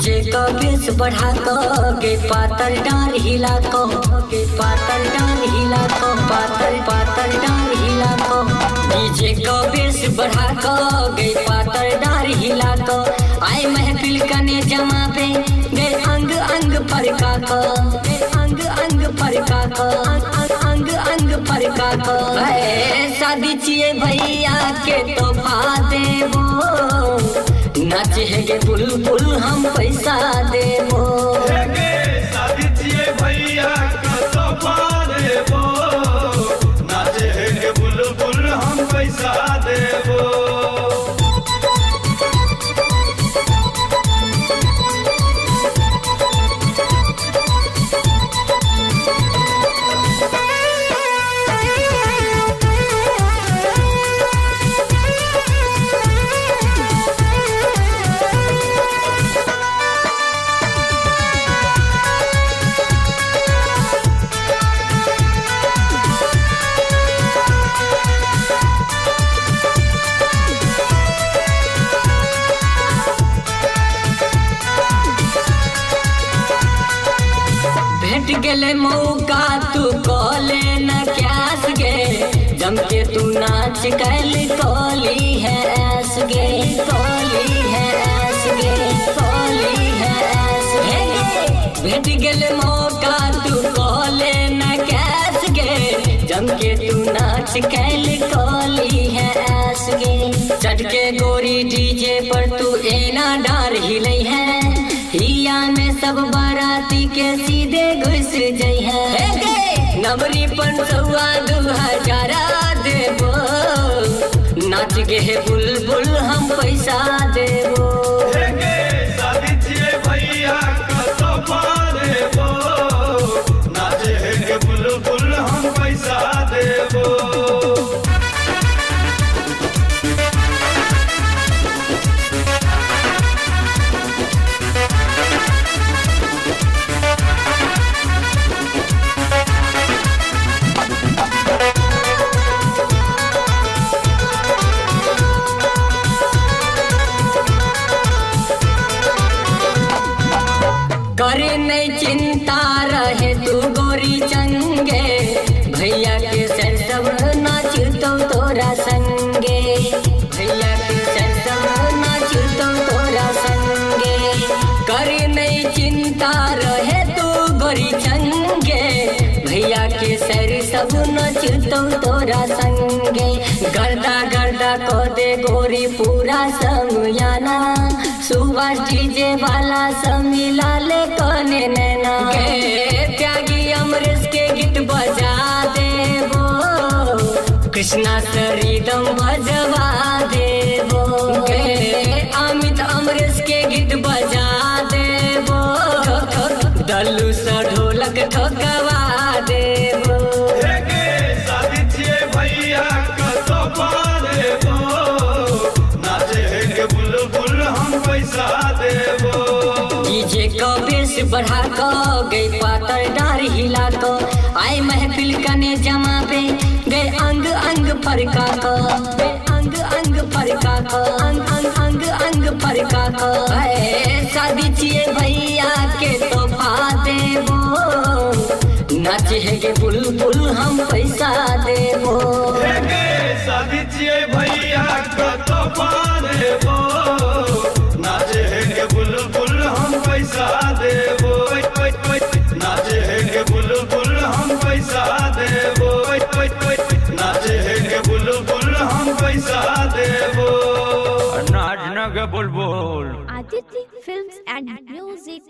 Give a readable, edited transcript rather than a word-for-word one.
DJ का base बढ़ा गे पातर डाल हिला को, गे पातर डाल हिला को, पातर पातर डाल हिला को। डीजे का बेस बढ़ा गे पातर डाल हिला को। आए महफिल कने जमा पे गे अंग अंग पर का को, गे अंग अंग पर का को, अंग अंग पर का को। शादी चिए भैया के तोहफा देबो, नाचे है गे बुलबुल हम पैसा देबो। शादी चिए भैया का तोहफा देबो, नाचे है गे बुलबुल हम पैसा देबो। भेट गेले मौका तू कॉले न क्यास गे, जम के तू नाच कैल कोली है ऐस गे, कोली है ऐस गे, कोली है ऐस गे। भेट गेले मौका तू कॉले न क्यास गे, जम के तू नाच कैल कोली है ऐस गे। चटके गोरी डीजे पर तू एना डार हिलै है, हिया में सब बाराती के सीधे घुस जाइ है। नबरी 500-2000 देबो, नाच गे है बुलबुल हम पैसा देबो। शादी चिए भैया का तोहफा देबो, नाचे है गे बुलबुल हम पैसा देबो। करे नहीं चिंता रहे तू गोरी चंगे, भैया के सर सब नाचतो तोरा संगे, भैया के सर सब नाचतो तोरा संगे। करे नहीं चिंता रहे तू गोरी चंगे, भैया के सर सब नाचतो तोरा संगे। गर्दा गर्दा को दे गोरी पूरा समियाना, सुभाष डीजे वाला समिला ले कोने नैना। त्यागी अमरेश के गीत बजा देबो, कृष्णा सरिदम बजवा देबो। अमित अमरेश के गीत बजा देबो, दल्लू सा ढोलक ठोकवा देबो। शादी चिए भैया का तोहफा देबो, नाचे है गे बुलबुल हम पैसा देबो। डीजे को बेस बढ़ा गे पातर डार हिला को। आए महफिल कने जमा पे गे अंग अंग पर का को, गे अंग अंग पर का को, अंग अंग अंग पर का को। शादी चिए भैया के तोहफा देबो, नाचे है गे बुलबुल हम पैसा देबो। शादी चिए भैया का तोहफा देबो, नाचे है गे बुलबुल हम पैसा देबो। नाचे है गे बुलबुल हम पैसा देबो, नाचे है गे बुलबुल हम पैसा देबो। नाच न गे बुलबुल। Aditi Films and Music